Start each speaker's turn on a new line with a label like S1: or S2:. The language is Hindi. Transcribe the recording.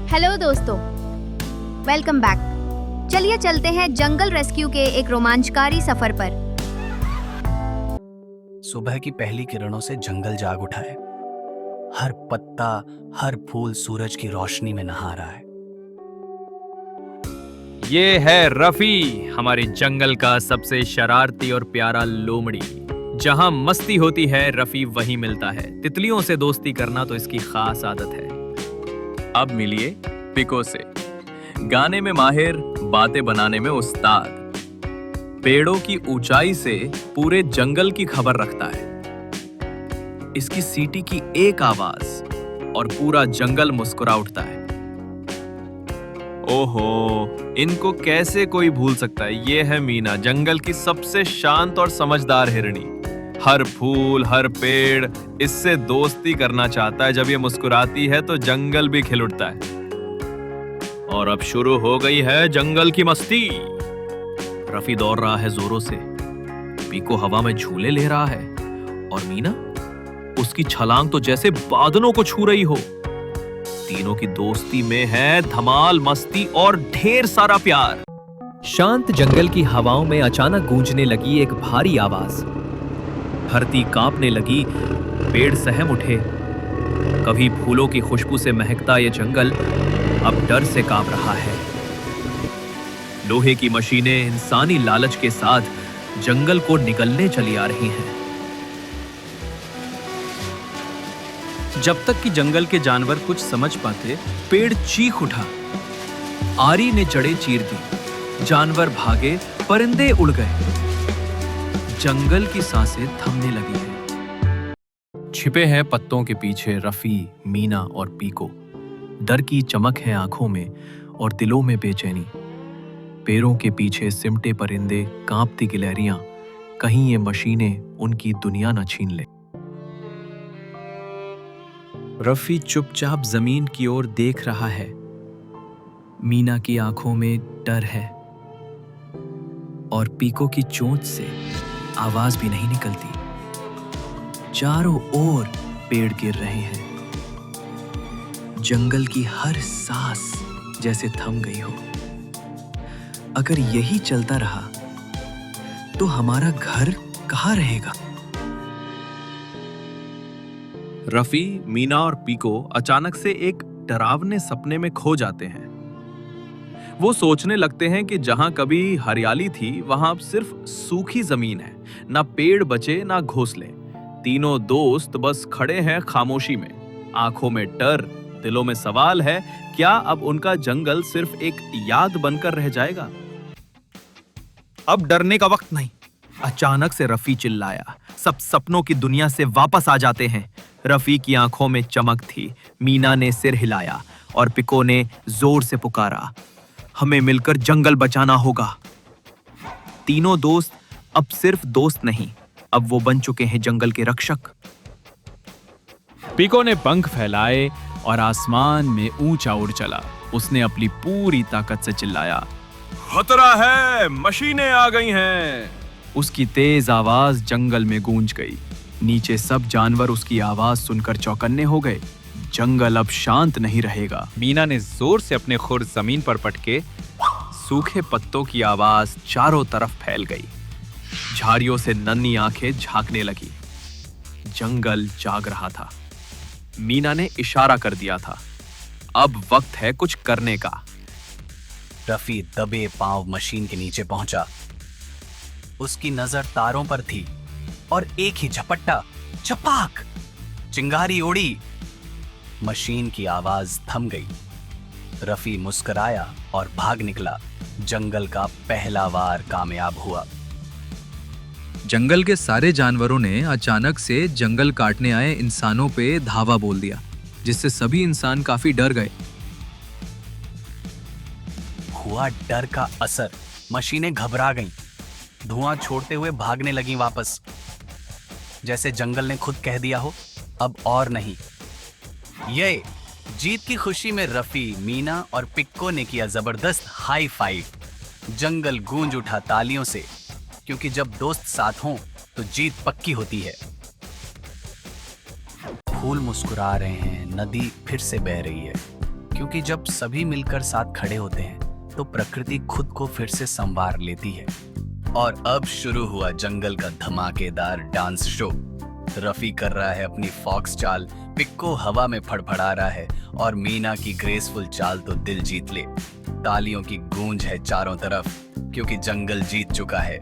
S1: हेलो दोस्तों, वेलकम बैक। चलिए चलते हैं जंगल रेस्क्यू के एक रोमांचकारी सफर पर।
S2: सुबह की पहली किरणों से जंगल जाग उठा है। हर पत्ता, हर फूल सूरज की रोशनी में नहा रहा है।
S3: ये है रफी, हमारे जंगल का सबसे शरारती और प्यारा लोमड़ी। जहां मस्ती होती है रफी वहीं मिलता है। तितलियों से दोस्ती करना तो इसकी खास आदत है। अब मिलिए पिको से, गाने में माहिर, बातें बनाने में उस्ताद, पेड़ों की ऊंचाई से पूरे जंगल की खबर रखता है। इसकी सीटी की एक आवाज और पूरा जंगल मुस्कुरा उठता है। ओहो, इनको कैसे कोई भूल सकता है। ये है मीना, जंगल की सबसे शांत और समझदार हिरणी। हर फूल, हर पेड़ इससे दोस्ती करना चाहता है। जब ये मुस्कुराती है तो जंगल भी खिल उठता है। और अब शुरू हो गई है जंगल की मस्ती। रफी दौड़ रहा है जोरों से, पीको हवा में झूले ले रहा है और मीना, उसकी छलांग तो जैसे बादलों को छू रही हो। तीनों की दोस्ती में है धमाल, मस्ती और ढेर सारा प्यार। शांत जंगल की हवाओं में अचानक गूंजने लगी एक भारी आवाज। धरती कांपने लगी, पेड़ सहम उठे। कभी फूलों की खुशबू से महकता ये जंगल अब डर से कांप रहा है। लोहे की मशीनें इंसानी लालच के साथ जंगल को निगलने चली आ रही हैं। जब तक कि जंगल के जानवर कुछ समझ पाते, पेड़ चीख उठा। आरी ने जड़ें चीर दी, जानवर भागे, परिंदे उड़ गए। जंगल की सांसें थमने लगी है। छिपे हैं पत्तों के पीछे रफी, मीना और पीको। डर की चमक है आंखों में और दिलों में बेचैनी। पैरों के पीछे सिमटे परिंदे, कांपती गिलहरियां, कहीं ये मशीनें उनकी दुनिया न छीन ले। रफी चुपचाप जमीन की ओर देख रहा है। मीना की आंखों में डर है और पीको की चोंच से आवाज भी नहीं निकलती। चारों ओर पेड़ गिर रहे हैं। जंगल की हर सांस जैसे थम गई हो। अगर यही चलता रहा तो हमारा घर कहाँ रहेगा? रफी, मीना और पीको अचानक से एक डरावने सपने में खो जाते हैं। वो सोचने लगते हैं कि जहां कभी हरियाली थी वहां अब सिर्फ सूखी जमीन है। ना पेड़ बचे, ना घोंसले। तीनों दोस्त बस खड़े हैं खामोशी में, आंखों में डर, दिलों में सवाल है, क्या अब उनका जंगल सिर्फ एक याद बनकर रह जाएगा? अब डरने का वक्त नहीं। अचानक से रफी चिल्लाया। सब सपनों की दुनिया से वापस आ जाते हैं। रफी की आंखों में चमक थी। मीना ने सिर हिलाया और पिको ने जोर से पुकारा, हमें मिलकर जंगल बचाना होगा। तीनों दोस्त अब सिर्फ दोस्त नहीं, अब वो बन चुके हैं जंगल के रक्षक।
S4: पीको ने पंख फैलाए और आसमान में ऊंचा उड़ चला। उसने अपनी पूरी ताकत से चिल्लाया, खतरा है, मशीनें आ गई हैं।
S3: उसकी तेज आवाज जंगल में गूंज गई। नीचे सब जानवर उसकी आवाज सुनकर चौकन्ने हो गए। जंगल अब शांत नहीं रहेगा।
S4: मीना ने जोर से अपने खुर जमीन पर पटके।
S3: सूखे पत्तों की आवाज चारों तरफ फैल गई। झाड़ियों से नन्ही आंखें झांकने लगी। जंगल जाग रहा था। मीना ने इशारा कर दिया था, अब वक्त है कुछ करने का।
S2: रफी दबे पांव मशीन के नीचे पहुंचा। उसकी नजर तारों पर थी और एक ही झपट्टा, चपाक, चिंगारी उड़ी। मशीन की आवाज थम गई। रफी मुस्कुराया और भाग निकला। जंगल का पहला वार कामयाब हुआ।
S5: जंगल के सारे जानवरों ने अचानक से जंगल काटने आए इंसानों पे धावा बोल दिया, जिससे सभी इंसान काफी डर गए।
S2: हुआ डर का असर। मशीनें घबरा गईं, धुआं छोड़ते हुए भागने लगीं वापस। जैसे जंगल ने खुद कह दिया हो, अब और नहीं। ये जीत की खुशी में रफी, मीना और पिक्को ने किया जबरदस्त हाई फाइव। जंगल गूंज उठा तालियों से, क्योंकि जब दोस्त साथ हों तो जीत पक्की होती है। फूल मुस्कुरा रहे हैं, नदी फिर से बह रही है। क्योंकि जब सभी मिलकर साथ खड़े होते हैं तो प्रकृति खुद को फिर से संवार लेती है। और अब शुरू हुआ जंगल का धमाकेदार डांस शो। रफी कर रहा है अपनी फॉक्स चाल, पिक्को हवा में फड़फड़ा रहा है और मीना की ग्रेसफुल चाल तो दिल जीत ले। तालियों की गूंज है चारों तरफ क्योंकि जंगल जीत चुका है।